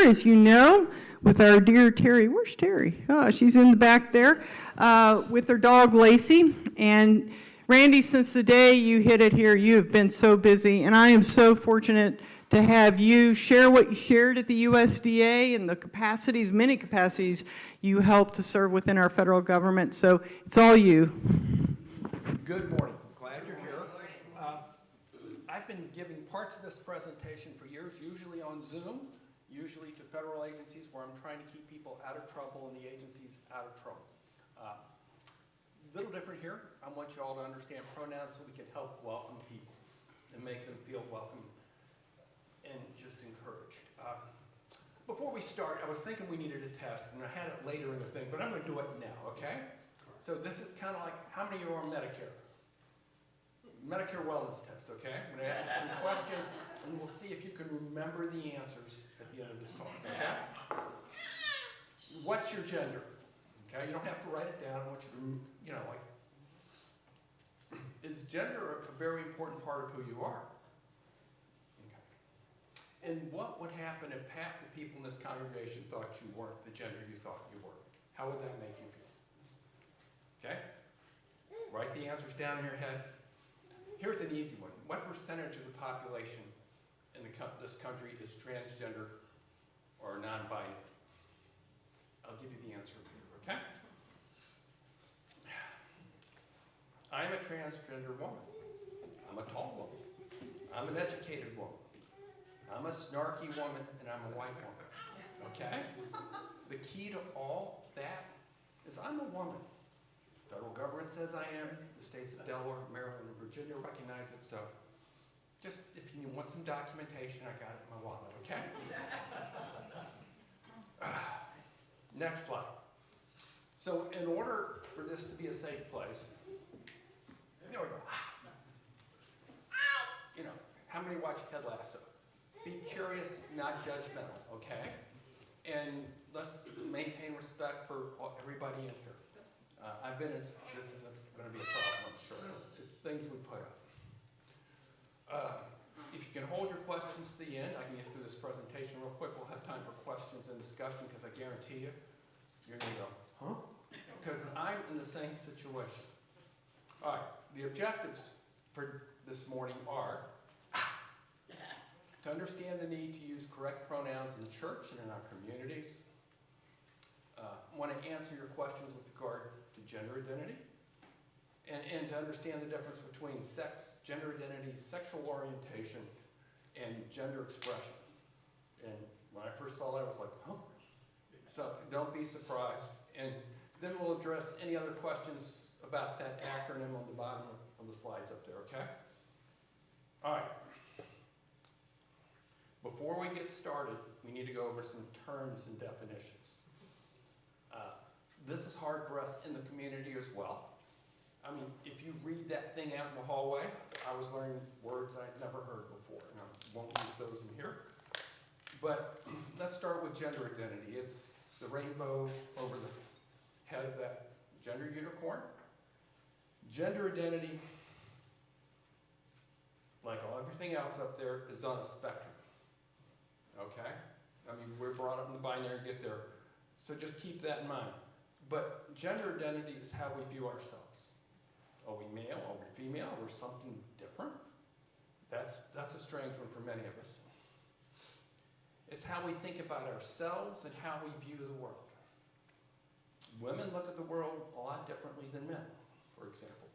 as you know, with our dear Terry. Where's Terry? Oh, she's in the back there with her dog, Lacey. And Randy, since the day you hit it here, you have been so busy, and I am so fortunate to have you share what you shared at the USDA and the capacities, many capacities you helped to serve within our federal government. So it's all you. Good morning. Glad you're here. I've been giving parts of this presentation for years, usually on Zoom, usually to federal agencies where I'm trying to keep people out of trouble and the agencies out of trouble. Little different here. I want you all to understand pronouns so we can help welcome people and make them feel welcome and just encouraged. Before we start, I was thinking we needed a test, and I had it later in the thing, but I'm going to do it now, okay? So this is kind of like, how many of you are on Medicare? Medicare wellness test, okay? I'm going to ask you some questions, and we'll see if you can remember the answers at the end of this talk, okay? What's your gender? Okay, you don't have to write it down. I want you to, is gender a very important part of who you are? Okay. And what would happen if half the people in this congregation thought you weren't the gender you thought you were? How would that make you feel? Okay? Write the answers down in your head. Here's an easy one. What percentage of the population in this country is transgender or non-binary? I'll give you the answer later, okay? I'm a transgender woman. I'm a tall woman. I'm an educated woman. I'm a snarky woman, and I'm a white woman, okay? The key to all that is I'm a woman. The federal government says I am. The states of Delaware, Maryland, and Virginia recognize it, so just if you want some documentation, I got it in my wallet, okay? Next slide. So in order for this to be a safe place, there we go. How many watch Ted Lasso? Be curious, not judgmental, okay? And let's maintain respect for everybody in here. This isn't going to be a problem, I'm sure. It's things we put up. If you can hold your questions to the end, I can get through this presentation real quick. We'll have time for questions and discussion because I guarantee you, you're going to go, huh? Because I'm in the same situation. All right, the objectives for this morning are to understand the need to use correct pronouns in church and in our communities. Want to answer your questions with regard to gender identity. And to understand the difference between sex, gender identity, sexual orientation, and gender expression. And when I first saw that, I was like, huh? So don't be surprised. And then we'll address any other questions about that acronym on the bottom of the slides up there, okay? All right. Before we get started, we need to go over some terms and definitions. This is hard for us in the community as well. I mean, if you read that thing out in the hallway, I was learning words I'd never heard before, and I won't use those in here. But let's start with gender identity. It's the rainbow over the head of that gender unicorn. Gender identity, like everything else up there, is on a spectrum. Okay? I mean, we're brought up in the binary to get there. So just keep that in mind. But gender identity is how we view ourselves. Are we male? Are we female? Or something different? That's a strange one for many of us. It's how we think about ourselves and how we view the world. Women look at the world a lot differently than men, for example.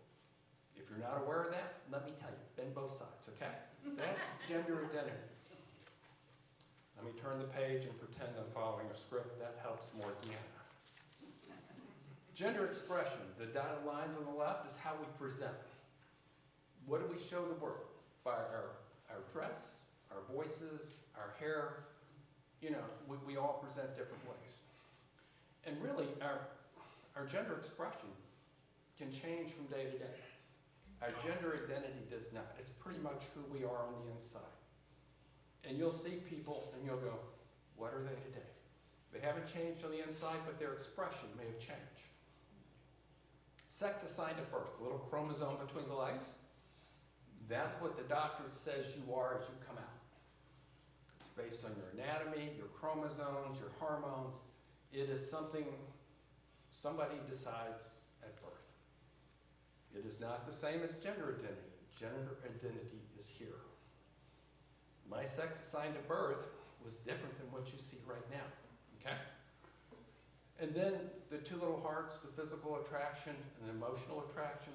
If you're not aware of that, let me tell you, bend both sides, okay? That's gender identity. Let me turn the page and pretend I'm following a script. That helps more than Deanna. Gender expression, the dotted lines on the left, is how we present. What do we show the world? By our dress, our voices, our hair. We all present different ways. And really, our gender expression can change from day to day. Our gender identity does not. It's pretty much who we are on the inside. And you'll see people and you'll go, what are they today? They haven't changed on the inside, but their expression may have changed. Sex assigned at birth, the little chromosome between the legs. That's what the doctor says you are as you come out. It's based on your anatomy, your chromosomes, your hormones. It is something somebody decides at birth. It is not the same as gender identity. Gender identity is here. My sex assigned at birth was different than what you see right now, okay? And then the two little hearts, the physical attraction and the emotional attraction,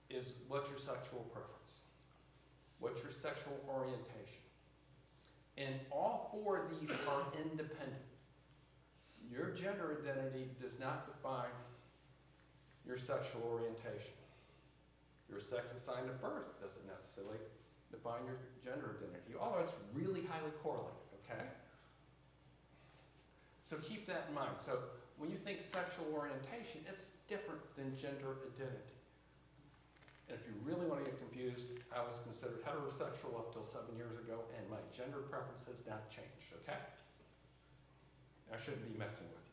is what's your sexual preference? What's your sexual orientation? And all four of these are independent. Your gender identity does not define your sexual orientation. Your sex assigned at birth doesn't necessarily define your gender identity, although it's really highly correlated, okay? So keep that in mind. So when you think sexual orientation, it's different than gender identity. And if you really want to get confused, I was considered heterosexual up till 7 years ago, and my gender preference has not changed, okay? I shouldn't be messing with you.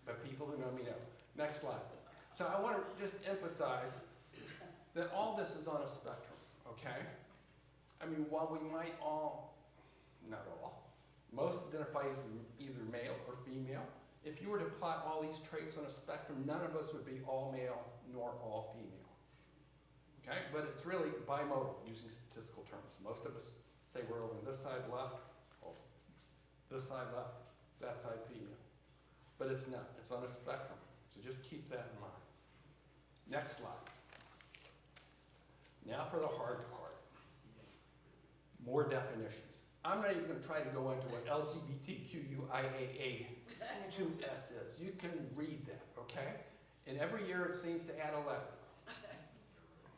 But people who know me know. Next slide. So I want to just emphasize that all this is on a spectrum, okay? I mean, while we might all, not all, most identify as either male or female. If you were to plot all these traits on a spectrum, none of us would be all male nor all female. Okay? But it's really bimodal using statistical terms. Most of us say we're over on this side left, oh, this side left, that side female. But it's not. It's on a spectrum. So just keep that in mind. Next slide. Now for the hard part. More definitions. I'm not even going to try to go into what LGBTQIAA2S is. You can read that, okay? And every year it seems to add a letter.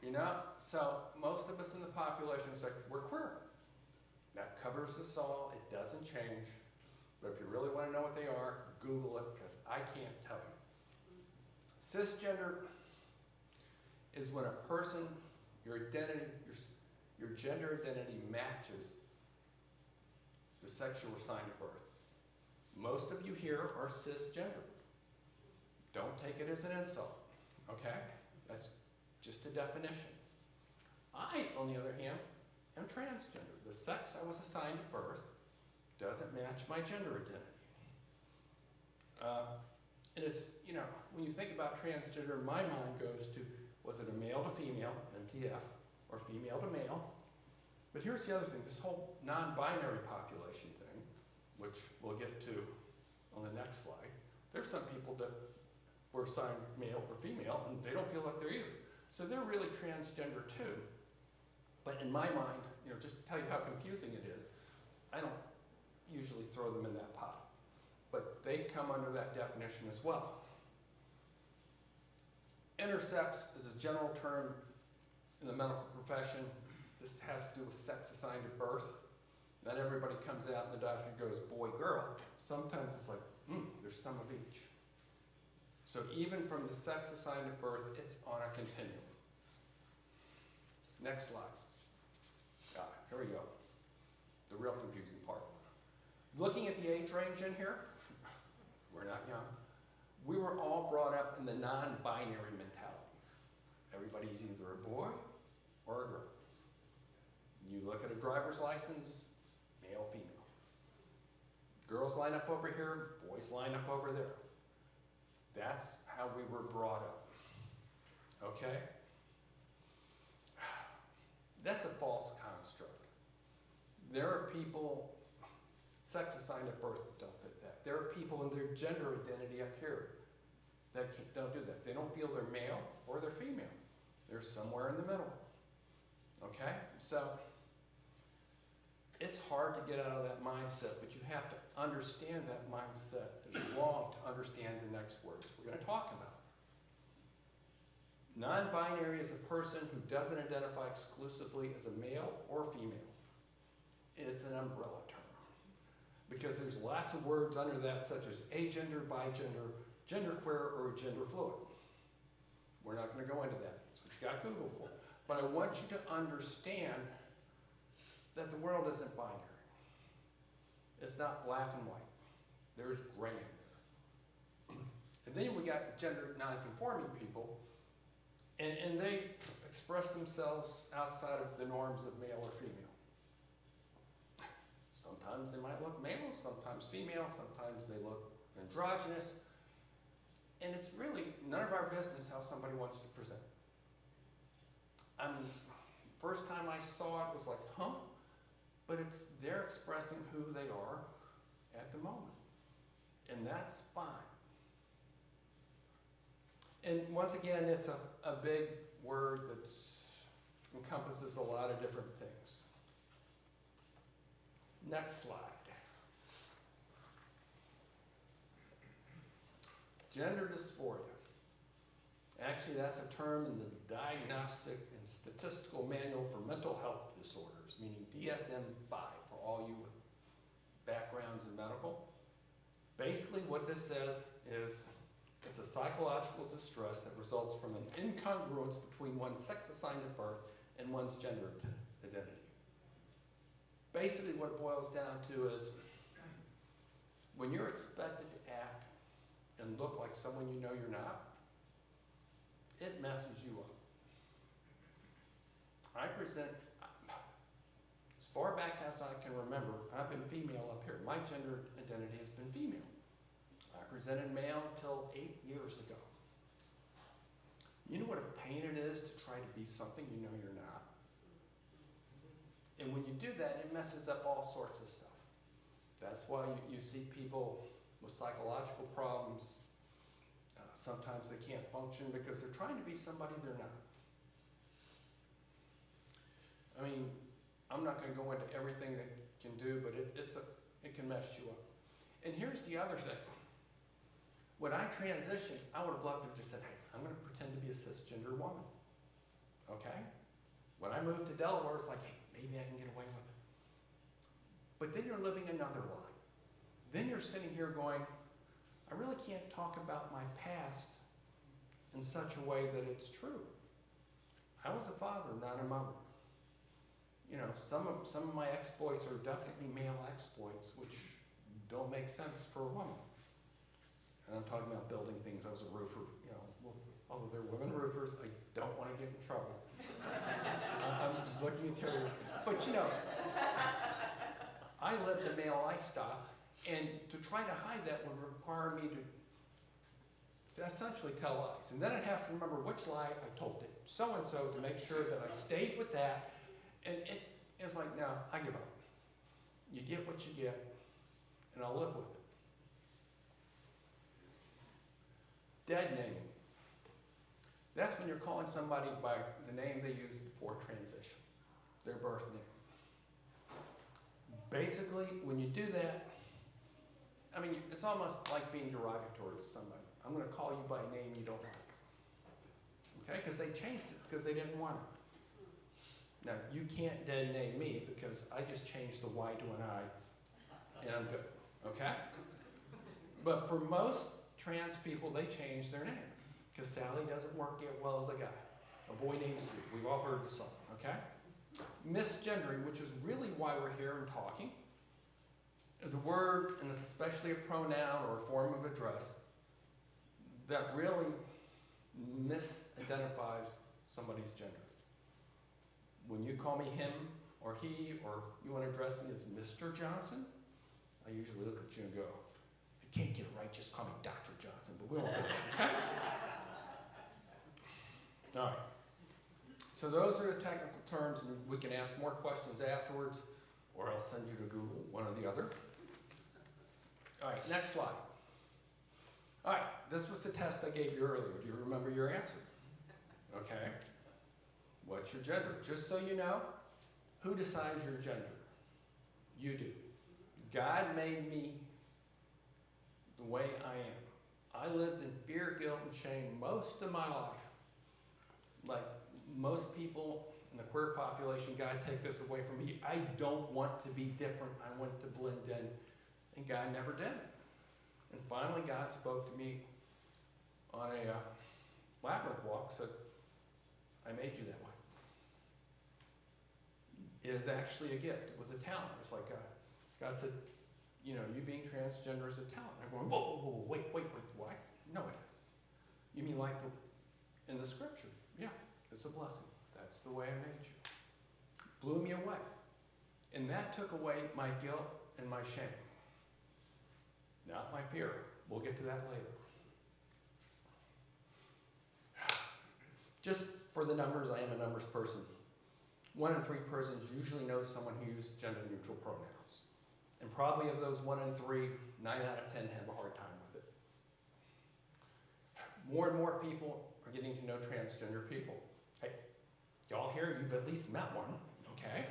You know? So most of us in the population is like, we're queer. That covers us all. It doesn't change. But if you really want to know what they are, Google it, because I can't tell you. Cisgender is when a person, your identity, your gender identity matches the sex you were assigned at birth. Most of you here are cisgender. Don't take it as an insult, okay? That's just a definition. I, on the other hand, am transgender. The sex I was assigned at birth doesn't match my gender identity. And it's, you know, when you think about transgender, my mind goes to, was it a male to female, MTF, or female to male? But here's the other thing, this whole non-binary population thing, which we'll get to on the next slide. There's some people that were assigned male or female, and they don't feel like they're either. So they're really transgender too. But in my mind, you know, just to tell you how confusing it is, I don't usually throw them in that pot. But they come under that definition as well. Intersex is a general term in the medical profession. This has to do with sex assigned at birth. Not everybody comes out and the doctor goes, boy, girl. Sometimes it's like, there's some of each. So even from the sex assigned at birth, it's on a continuum. Next slide. Here we go. The real confusing part. Looking at the age range in here, we're not young. We were all brought up in the non-binary mentality. Everybody's either a boy or a girl. You look at a driver's license, male, female. Girls line up over here, boys line up over there. That's how we were brought up. Okay? That's a false construct. There are people, sex assigned at birth don't fit that. There are people in their gender identity up here that don't do that. They don't feel they're male or they're female. They're somewhere in the middle. Okay? So, it's hard to get out of that mindset, but you have to understand that mindset is wrong to understand the next words we're going to talk about. Non-binary is a person who doesn't identify exclusively as a male or female. It's an umbrella term because there's lots of words under that such as agender, bigender, genderqueer, or gender fluid. We're not going to go into that. That's what you got Google for. But I want you to understand that the world isn't binary. It's not black and white. There's gray in there. And then we got gender non-conforming people, and they express themselves outside of the norms of male or female. Sometimes they might look male, sometimes female, sometimes they look androgynous. And it's really none of our business how somebody wants to present. I mean, first time I saw it was like, huh? But they're expressing who they are at the moment. And that's fine. And once again, it's a big word that encompasses a lot of different things. Next slide. Gender dysphoria. Actually, that's a term in the Diagnostic and Statistical Manual for Mental Health Disorders, meaning DSM-5 for all you with backgrounds in medical. Basically, what this says is it's a psychological distress that results from an incongruence between one's sex assigned at birth and one's gender identity. Basically, what it boils down to is when you're expected to act and look like someone you know you're not, it messes you up. I present, as far back as I can remember, I've been female up here. My gender identity has been female. I presented male until 8 years ago. You know what a pain it is to try to be something you know you're not? And when you do that, it messes up all sorts of stuff. That's why you see people with psychological problems. Sometimes they can't function because they're trying to be somebody they're not. I mean, I'm not going to go into everything that can do, but it can mess you up. And here's the other thing. When I transitioned, I would have loved to have just said, hey, I'm going to pretend to be a cisgender woman. Okay? When I moved to Delaware, it's like, hey, maybe I can get away with it. But then you're living another lie. Then you're sitting here going, I really can't talk about my past in such a way that it's true. I was a father, not a mother. You know, some of my exploits are definitely male exploits, which don't make sense for a woman. And I'm talking about building things. I was a roofer, you know. Well, although they're women roofers, I don't want to get in trouble. I'm looking at Terry. But you know, I lived a male lifestyle, and to try to hide that would require me to essentially tell lies. And then I'd have to remember which lie I told it so-and-so to make sure that I stayed with that. And it was like, no, I give up. You get what you get, and I'll live with it. Dead naming. That's when you're calling somebody by the name they used before transition, their birth name. Basically, when you do that, I mean, it's almost like being derogatory to somebody. I'm going to call you by a name you don't like. Okay? Because they changed it because they didn't want it. Now, you can't dead name me because I just changed the Y to an I, and I'm good. Okay? But for most trans people, they change their name because Sally doesn't work yet well as a guy. A boy named Sue. We've all heard the song, okay? Misgendering, which is really why we're here and talking, is a word, and especially a pronoun or a form of address, that really misidentifies somebody's gender. When you call me him or he, or you want to address me as Mr. Johnson, I usually look at you and go, if you can't get it right, just call me Dr. Johnson, but we won't do that, okay? All right. So those are the technical terms, and we can ask more questions afterwards, or I'll send you to Google, one or the other. All right, next slide. All right, this was the test I gave you earlier. Do you remember your answer? Okay. What's your gender? Just so you know, who decides your gender? You do. God made me the way I am. I lived in fear, guilt, and shame most of my life. Like most people in the queer population, God, take this away from me. I don't want to be different. I want to blend in. And God never did. And finally, God spoke to me on a labyrinth walk, said, I made you that way. It is actually a gift. It was a talent. It's like God said, you know, you being transgender is a talent. I'm going, whoa, whoa, whoa, wait, what? No, it isn't. You mean like in the scripture? Yeah, it's a blessing. That's the way I made you. Blew me away. And that took away my guilt and my shame. Not my fear. We'll get to that later. Just for the numbers, I am a numbers person. 1 in 3 persons usually know someone who uses gender-neutral pronouns. And probably of those 1 in 3, 9 out of 10 have a hard time with it. More and more people are getting to know transgender people. Hey, y'all here, you've at least met one, okay?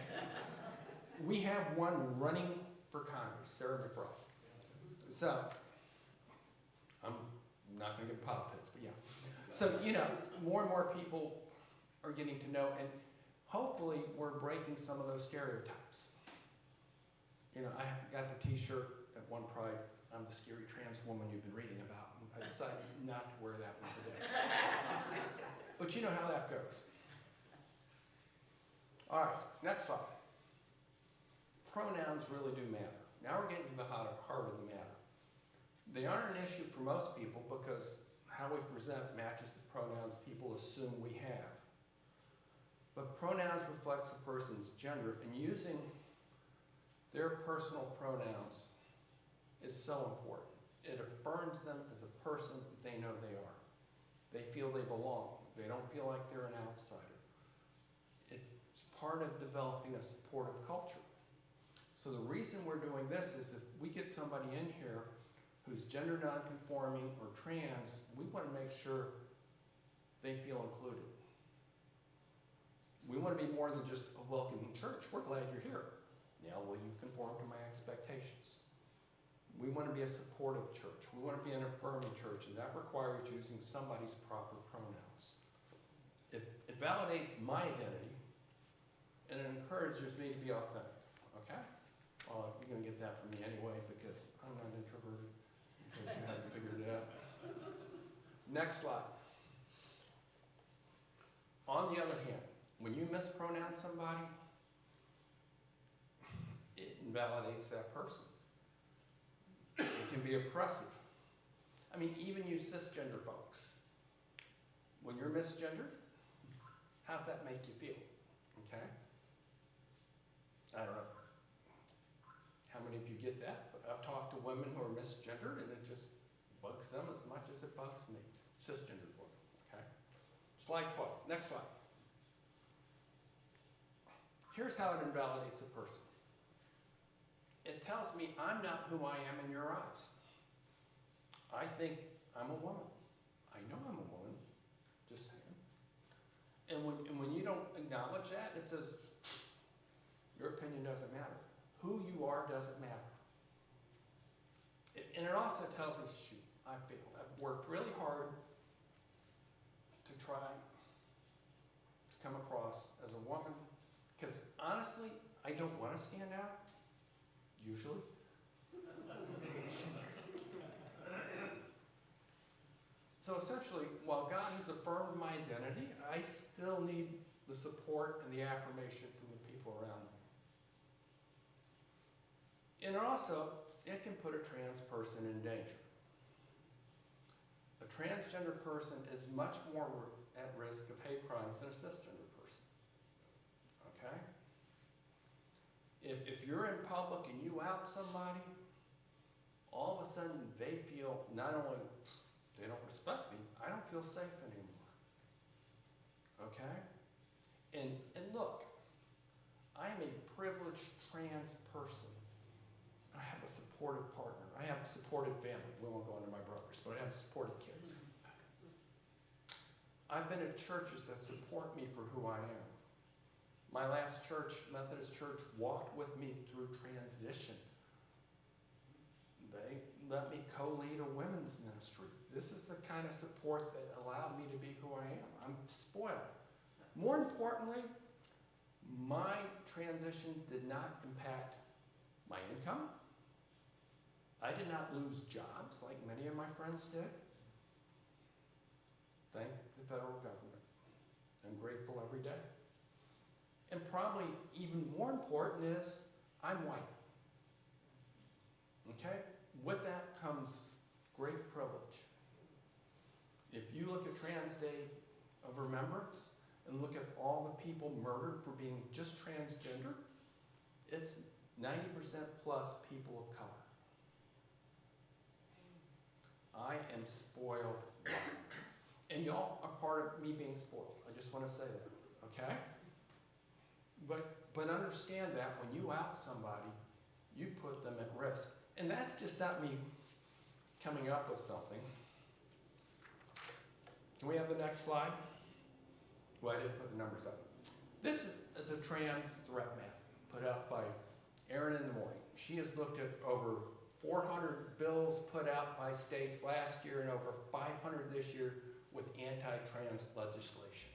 We have one running for Congress, Sarah McBride. So, I'm not going to get politics, but yeah. So, more and more people are getting to know, and hopefully we're breaking some of those stereotypes. I got the t-shirt at one Pride, I'm the scary trans woman you've been reading about. I decided not to wear that one today. But you know how that goes. All right, next slide. Pronouns really do matter. Now we're getting to the heart of the matter. They aren't an issue for most people because how we present matches the pronouns people assume we have. But pronouns reflects a person's gender, and using their personal pronouns is so important. It affirms them as a person they know they are. They feel they belong. They don't feel like they're an outsider. It's part of developing a supportive culture. So the reason we're doing this is if we get somebody in here who's gender nonconforming or trans, we want to make sure they feel included. We want to be more than just a welcoming church. We're glad you're here. Now, will you conform to my expectations? We want to be a supportive church. We want to be an affirming church, and that requires using somebody's proper pronouns. It validates my identity, and it encourages me to be authentic, okay? You're going to get that from me anyway because I'm not introverted, in case you haven't figured it out. Next slide. On the other hand, when you mispronounce somebody, it invalidates that person. It can be oppressive. I mean, even you cisgender folks, when you're misgendered, how's that make you feel? Okay? I don't know how many of you get that, but I've talked to women who are misgendered and it just bugs them as much as it bugs me. Cisgendered women, okay? Slide 12, next slide. Here's how it invalidates a person. It tells me I'm not who I am in your eyes. I think I'm a woman. I know I'm a woman, just saying. And when you don't acknowledge that, it says, your opinion doesn't matter. Who you are doesn't matter. And it also tells me, shoot, I failed. I've worked really hard to try to come across as a woman. Because honestly, I don't want to stand out, usually. So essentially, while God has affirmed my identity, I still need the support and the affirmation from the people around me. And also, it can put a trans person in danger. A transgender person is much more at risk of hate crimes than a cisgender person. Okay? If you're in public and you out somebody, all of a sudden they feel not only they don't respect me, I don't feel safe anymore. Okay? And look, I am a privileged trans person. I have a supportive partner. I have a supportive family. We won't go into my brothers, but I have supportive kids. I've been at churches that support me for who I am. My last church, Methodist Church, walked with me through transition. They let me co-lead a women's ministry. This is the kind of support that allowed me to be who I am. I'm spoiled. More importantly, my transition did not impact my income. I did not lose jobs like many of my friends did. Thank the federal government. I'm grateful every day. And probably even more important is I'm white. Okay? With that comes great privilege. If you look at Trans Day of Remembrance and look at all the people murdered for being just transgender, it's 90% plus people of color. I am spoiled. And y'all are part of me being spoiled. I just want to say that, okay? But understand that when you out somebody, you put them at risk. And that's just not me coming up with something. Can we have the next slide? Well, I didn't put the numbers up. This is a trans threat map put out by Erin in the morning. She has looked at over 400 bills put out by states last year and over 500 this year with anti-trans legislation.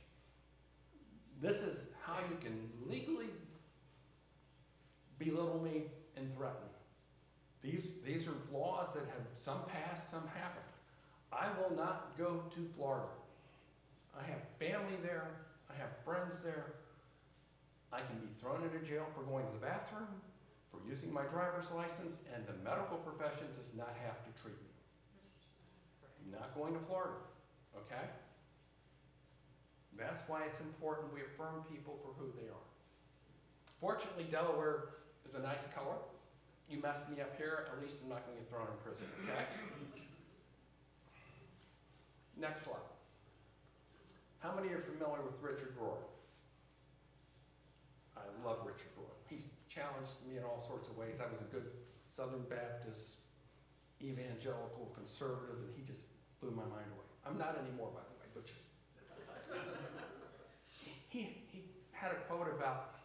This is how you can legally belittle me and threaten me. These are laws that have some passed, some haven't. I will not go to Florida. I have family there. I have friends there. I can be thrown into jail for going to the bathroom, for using my driver's license, and the medical profession does not have to treat me. I'm not going to Florida, okay? That's why it's important we affirm people for who they are. Fortunately, Delaware is a nice color. You mess me up here, at least I'm not going to get thrown in prison, okay? Next slide. How many are familiar with Richard Rohr? I love Richard Rohr. He's challenged me in all sorts of ways. I was a good Southern Baptist, evangelical, conservative, and he just blew my mind away. I'm not anymore, by the way, but just... he had a quote about,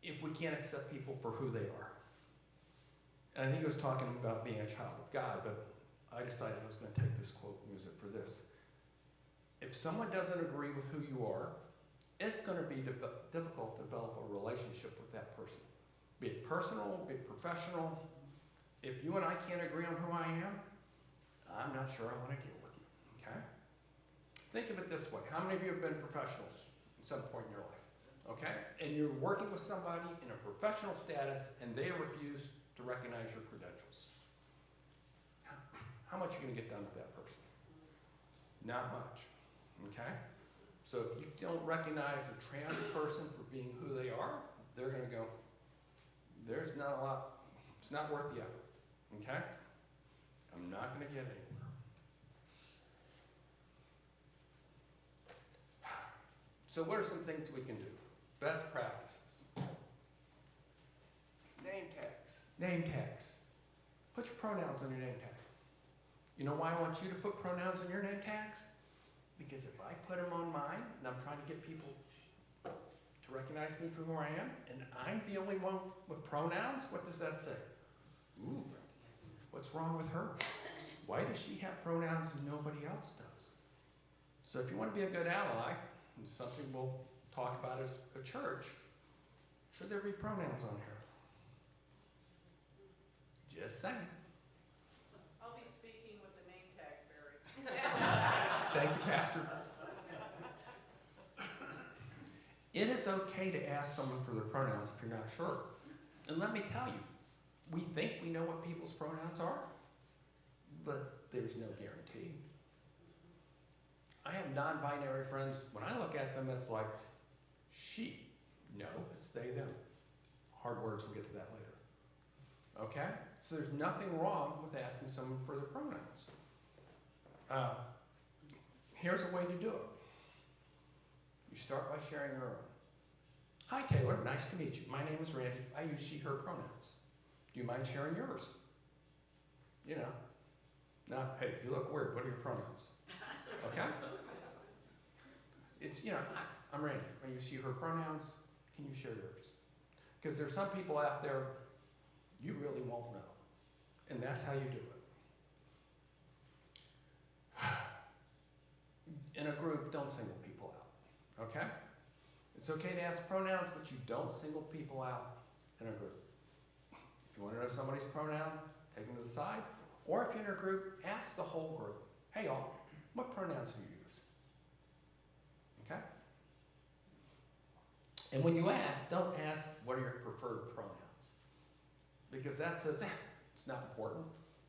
if we can't accept people for who they are. And I think he was talking about being a child of God, but I decided I was going to take this quote and use it for this. If someone doesn't agree with who you are, it's going to be difficult to develop a relationship with that person. Be it personal, be it professional. If you and I can't agree on who I am, I'm not sure I want to deal with you, okay? Think of it this way. How many of you have been professionals at some point in your life, okay? And you're working with somebody in a professional status and they refuse to recognize your credentials. How much are you going to get done with that person? Not much, okay? So if you don't recognize a trans person for being who they are, they're going to go, there's not a lot, it's not worth the effort, okay? I'm not going to get anywhere. So what are some things we can do? Best practices. Name tags. Name tags. Put your pronouns on your name tag. You know why I want you to put pronouns on your name tags? Because if I put them on mine, and I'm trying to get people to recognize me for who I am, and I'm the only one with pronouns, what does that say? Ooh, what's wrong with her? Why does she have pronouns and nobody else does? So if you want to be a good ally, and something we'll talk about as a church, should there be pronouns on here? Just saying. I'll be speaking with the name tag, Barry. Thank you, Pastor. It is okay to ask someone for their pronouns if you're not sure. And let me tell you, we think we know what people's pronouns are, but there's no guarantee. I have non-binary friends. When I look at them, it's like, she. No, it's they, them. Hard words, we'll get to that later. Okay? So there's nothing wrong with asking someone for their pronouns. Here's a way to do it. You start by sharing your own. Hi, Taylor. Nice to meet you. My name is Randy. I use she, her pronouns. Do you mind sharing yours? You know. Now, hey, you look weird. What are your pronouns? Okay? It's, you know, I'm Randy. I use she, her pronouns. Can you share yours? Because there's some people out there you really won't know. And that's how you do it. In a group, don't single people out, okay? It's okay to ask pronouns, but you don't single people out in a group. If you want to know somebody's pronoun, take them to the side. Or if you're in a group, ask the whole group, hey y'all, what pronouns do you use? Okay? And when you ask, don't ask what are your preferred pronouns. Because that says, it's not important,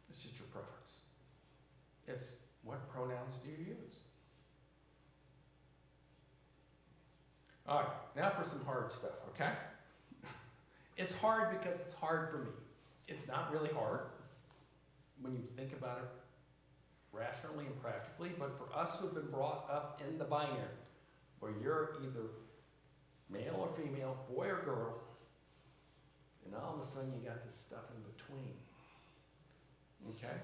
it's just your preference. It's what pronouns do you use? All right, now for some hard stuff, okay? It's hard because it's hard for me. It's not really hard when you think about it rationally and practically, but for us who've been brought up in the binary, where you're either male or female, boy or girl, and all of a sudden you got this stuff in between. Okay?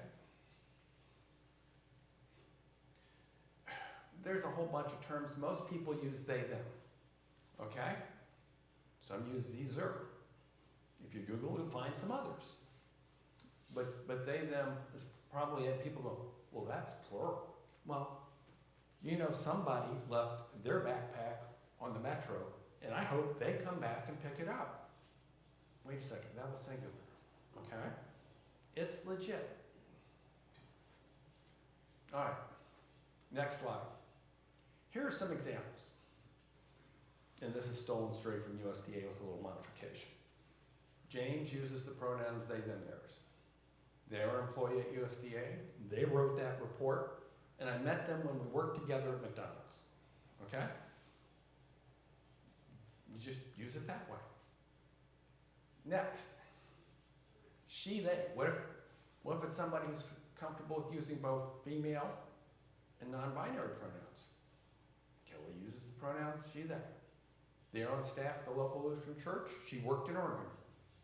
There's a whole bunch of terms. Most people use they, them. Okay? Some use sie, zer. If you Google, you'll find some others. But they, them is probably it. People go, well, that's plural. Well, you know somebody left their backpack on the metro, and I hope they come back and pick it up. Wait a second, that was singular. Okay? It's legit. All right, next slide. Here are some examples. And this is stolen straight from USDA with a little modification. James uses the pronouns they, them, theirs. They're an employee at USDA. They wrote that report, and I met them when we worked together at McDonald's. Okay? You just use it that way. Next, she, they. What if it's somebody who's comfortable with using both female and non-binary pronouns? Kelly uses the pronouns she, they. They're on staff at the local Lutheran church. She worked in Oregon.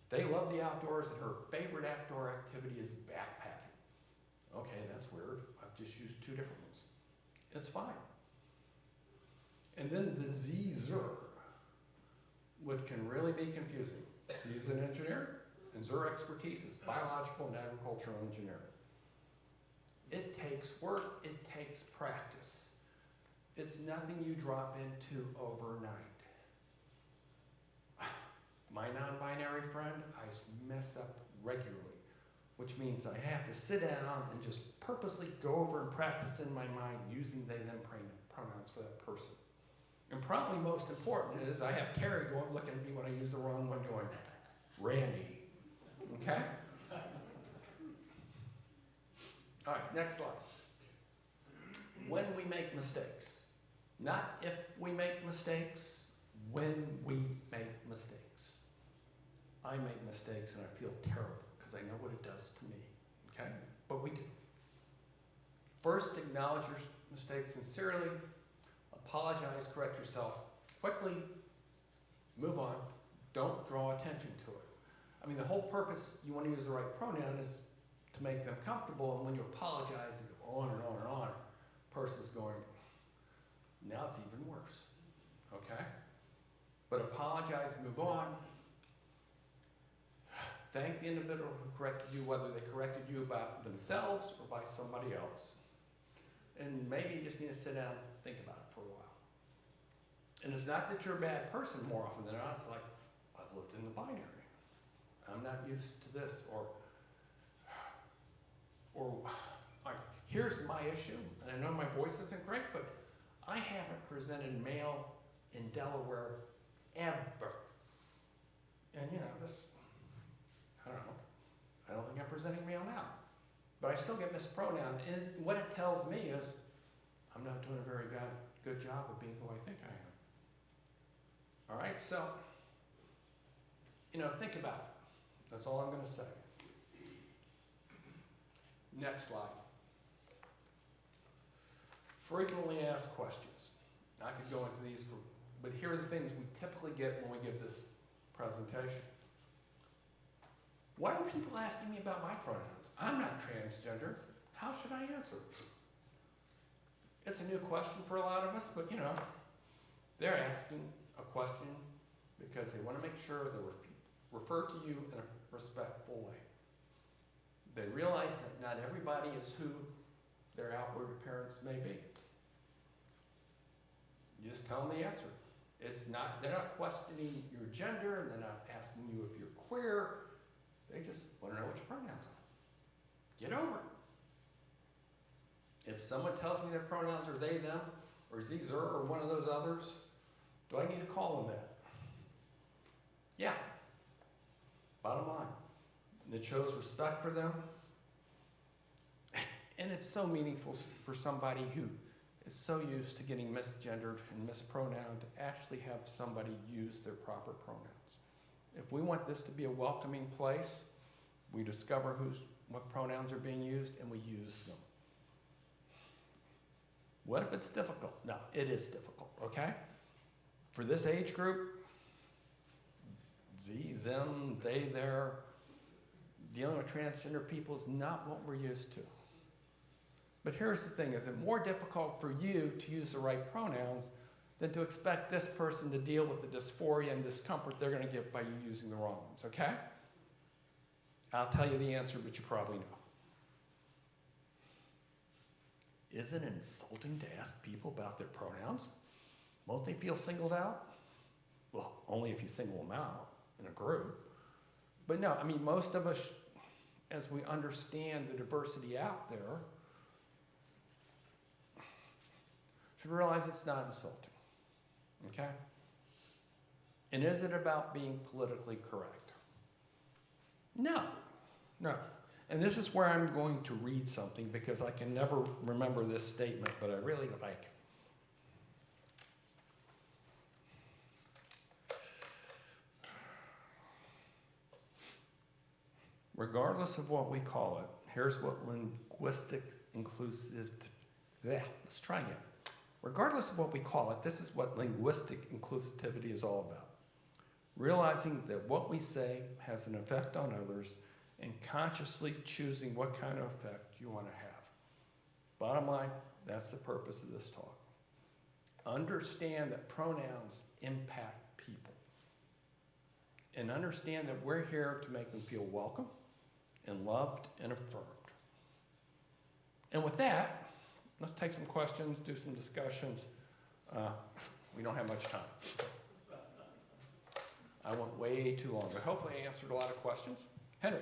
They love the outdoors, and her favorite outdoor activity is backpacking. Okay, that's weird. I've just used two different ones. It's fine. And then the sie, zer, which can really be confusing. Sie is an engineer, and zer expertise is biological and agricultural engineering. It takes work, it takes practice. It's nothing you drop into overnight. My non-binary friend, I mess up regularly, which means I have to sit down and just purposely go over and practice in my mind using they, them pronouns for that person. And probably most important is I have Terry going looking at me when I use the wrong one going, Randy. Okay? All right, next slide. When we make mistakes. Not if we make mistakes, when we make mistakes. I make mistakes and I feel terrible because I know what it does to me. Okay? But we do. First, acknowledge your mistake sincerely. Apologize, correct yourself quickly. Move on. Don't draw attention to it. I mean, the whole purpose you want to use the right pronoun is to make them comfortable, and when you apologize and go on and on and on, the person's going, now it's even worse. Okay? But apologize, move on. Thank the individual who corrected you, whether they corrected you about themselves or by somebody else. And maybe you just need to sit down and think about it for a while. And it's not that you're a bad person more often than not. It's like, I've lived in the binary. I'm not used to this. Or all right, here's my issue. And I know my voice isn't great, but I haven't presented mail in Delaware ever. And you know, this, I don't know. I don't think I'm presenting mail now. But I still get mispronounced. And what it tells me is I'm not doing a very good job of being who I think I am. All right, so, you know, think about it. That's all I'm going to say. Next slide. Frequently asked questions. I could go into these, but here are the things we typically get when we give this presentation. Why are people asking me about my pronouns? I'm not transgender. How should I answer? It's a new question for a lot of us, but you know, they're asking a question because they want to make sure they refer to you in a respectful way. They realize that not everybody is who their outward appearance may be. You just tell them the answer. They're not questioning your gender, they're not asking you if you're queer. They just want to know what your pronouns are. Get over it. If someone tells me their pronouns are they, them, or sie, zer, or one of those others, do I need to call them that? Yeah. Bottom line. And it shows respect for them. And it's so meaningful for somebody who is so used to getting misgendered and mispronounced to actually have somebody use their proper pronouns. If we want this to be a welcoming place, we discover what pronouns are being used and we use them. What if it's difficult? No, it is difficult, okay? For this age group, Z, them, they, their, dealing with transgender people is not what we're used to. But here's the thing, is it more difficult for you to use the right pronouns than to expect this person to deal with the dysphoria and discomfort they're going to get by you using the wrong ones, okay? I'll tell you the answer, but you probably know. Isn't it insulting to ask people about their pronouns? Won't they feel singled out? Well, only if you single them out in a group. But no, I mean, most of us, as we understand the diversity out there, should realize it's not insulting, okay? And is it about being politically correct? No, no. And this is where I'm going to read something because I can never remember this statement, but I really like it. Regardless of what we call it, here's what linguistic inclusive, let's try again. Regardless of what we call it, this is what linguistic inclusivity is all about. Realizing that what we say has an effect on others and consciously choosing what kind of effect you want to have. Bottom line, that's the purpose of this talk. Understand that pronouns impact people. And understand that we're here to make them feel welcome and loved and affirmed. And with that, let's take some questions, do some discussions. We don't have much time. I went way too long, but hopefully I answered a lot of questions. Henry.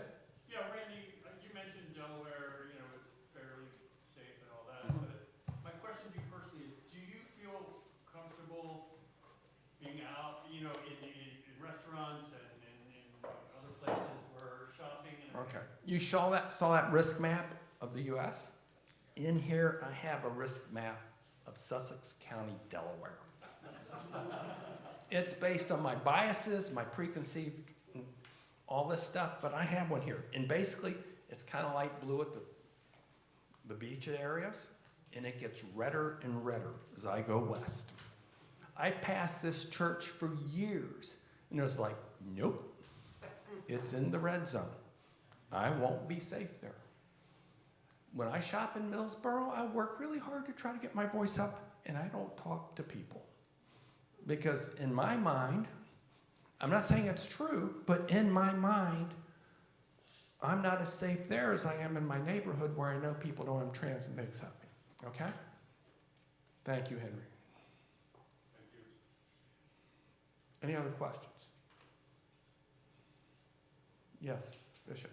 Yeah, Randy, you mentioned Delaware, is fairly safe and all that. Mm-hmm. But my question to you personally is, do you feel comfortable being out, in restaurants and in other places where shopping? Okay. You saw that risk map of the U.S.? In here, I have a risk map of Sussex County, Delaware. It's based on my biases, my preconceived, all this stuff, but I have one here. And basically, it's kind of light blue at the beach areas, and it gets redder and redder as I go west. I passed this church for years, and it was like, nope, it's in the red zone. I won't be safe there. When I shop in Millsboro, I work really hard to try to get my voice up, and I don't talk to people. Because in my mind, I'm not saying it's true, but in my mind, I'm not as safe there as I am in my neighborhood where I know people know I'm trans and they accept me. Okay? Thank you, Henry. Thank you. Any other questions? Yes, Bishop.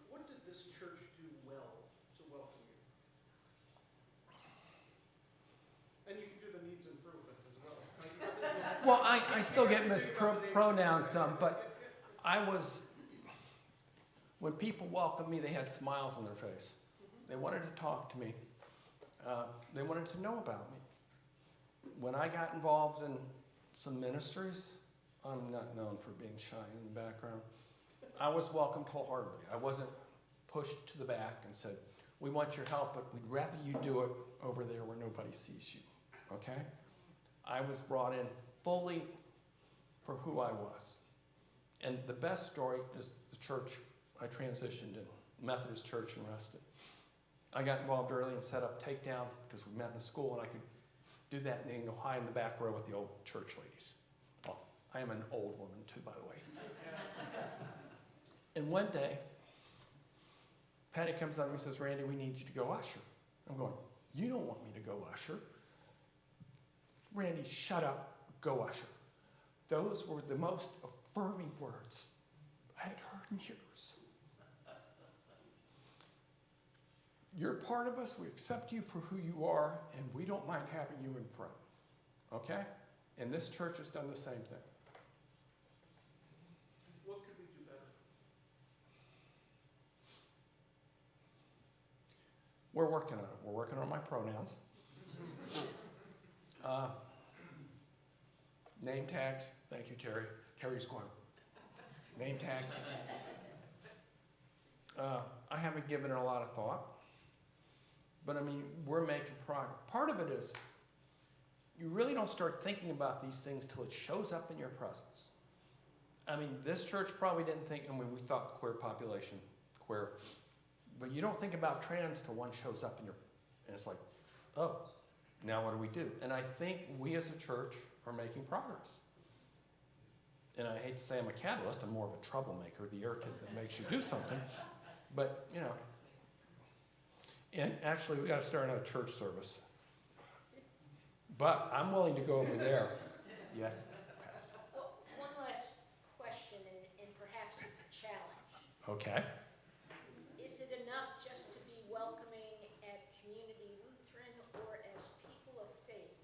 What did this church do well to welcome you? And you can do the needs improvement as well. Well, I still get mispronounced some, but when people welcomed me, they had smiles on their face. They wanted to talk to me. They wanted to know about me. When I got involved in some ministries, I'm not known for being shy in the background, I was welcomed wholeheartedly. I wasn't pushed to the back and said, we want your help, but we'd rather you do it over there where nobody sees you, okay? I was brought in fully for who I was. And the best story is the church I transitioned in, Methodist Church in Reston. I got involved early and set up takedown because we met in a school and I could do that and then go hide in the back row with the old church ladies. Well, I am an old woman too, by the way. And one day, Patty comes up and says, Randy, we need you to go usher. I'm going, you don't want me to go usher. Randy, shut up, go usher. Those were the most affirming words I had heard in years. You're part of us, we accept you for who you are, and we don't mind having you in front, okay? And this church has done the same thing. What could we do better? We're working on it. We're working on my pronouns. Name tags, thank you, Terry. Terry's going, Name tags. I haven't given it a lot of thought. But I mean, we're making progress. Part of it is you really don't start thinking about these things till it shows up in your presence. I mean, this church probably didn't think, we thought the queer population, queer, but you don't think about trans till one shows up in your, and it's like, oh, now what do we do? And I think we as a church are making progress. And I hate to say I'm a catalyst, I'm more of a troublemaker, the irritant that makes you do something. But, you know, and actually we got to start another church service. But I'm willing to go over there. Yes? Well, one last question, and perhaps it's a challenge. Okay. Is it enough just to be welcoming at Community Lutheran, or as people of faith,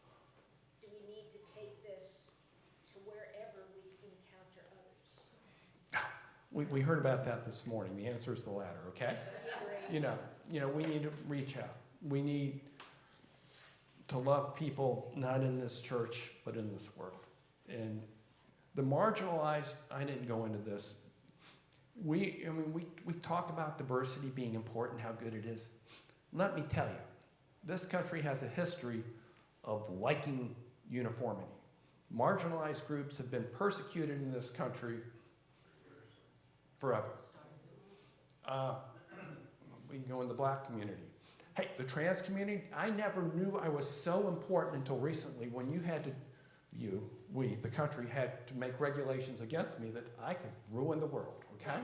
do we need to take this to wherever we encounter others? We heard about that this morning. The answer is the latter, okay? You know, we need to reach out. We need to love people, not in this church, but in this world. And the marginalized, I didn't go into this. We talk about diversity being important, how good it is. Let me tell you, this country has a history of liking uniformity. Marginalized groups have been persecuted in this country forever. We can go in the black community. Hey, the trans community, I never knew I was so important until recently when we, the country, had to make regulations against me that I could ruin the world, okay?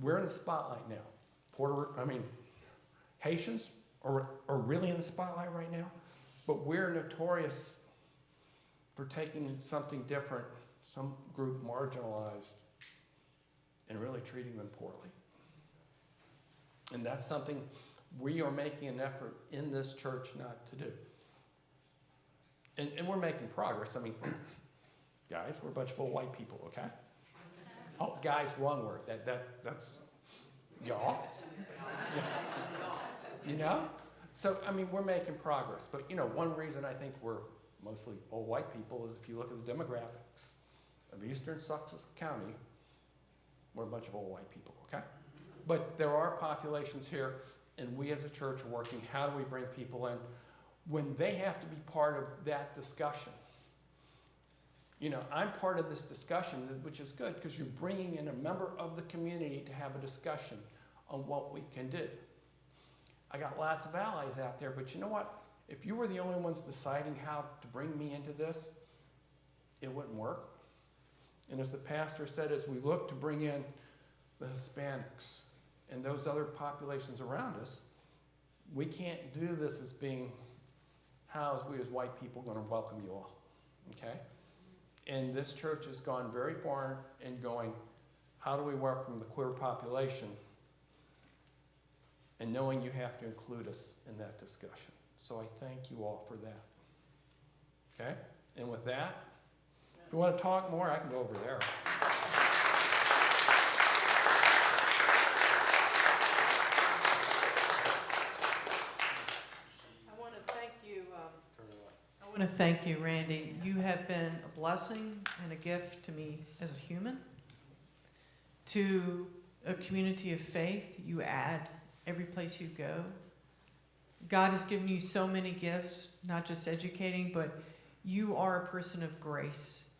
We're in the spotlight now. Haitians are really in the spotlight right now, but we're notorious for taking something different, some group marginalized, and really treating them poorly. And that's something we are making an effort in this church not to do. And we're making progress. I mean, guys, we're a bunch of old white people, okay? Oh, guys, wrong word. That's y'all. You know? So, I mean, we're making progress. But, you know, one reason I think we're mostly old white people is if you look at the demographics of Eastern Sussex County, we're a bunch of old white people, okay? But there are populations here, and we as a church are working, how do we bring people in when they have to be part of that discussion? You know, I'm part of this discussion, which is good because you're bringing in a member of the community to have a discussion on what we can do. I got lots of allies out there, but you know what? If you were the only ones deciding how to bring me into this, it wouldn't work. And as the pastor said, as we look to bring in the Hispanics and those other populations around us, we can't do this as being, how is we as white people going to welcome you all, okay? And this church has gone very far in going, how do we welcome the queer population? And knowing you have to include us in that discussion. So I thank you all for that. Okay? And with that, if you want to talk more, I can go over there. I want to thank you. I want to thank you, Randy. You have been a blessing and a gift to me as a human. To a community of faith, you add every place you go. God has given you so many gifts, not just educating, but you are a person of grace.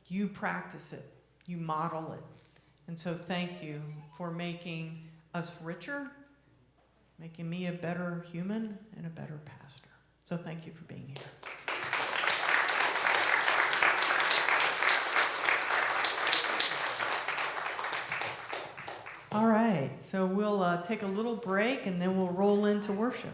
You practice it. You model it. And so thank you for making us richer, making me a better human and a better pastor. So thank you for being here. All right, so we'll take a little break and then we'll roll into worship.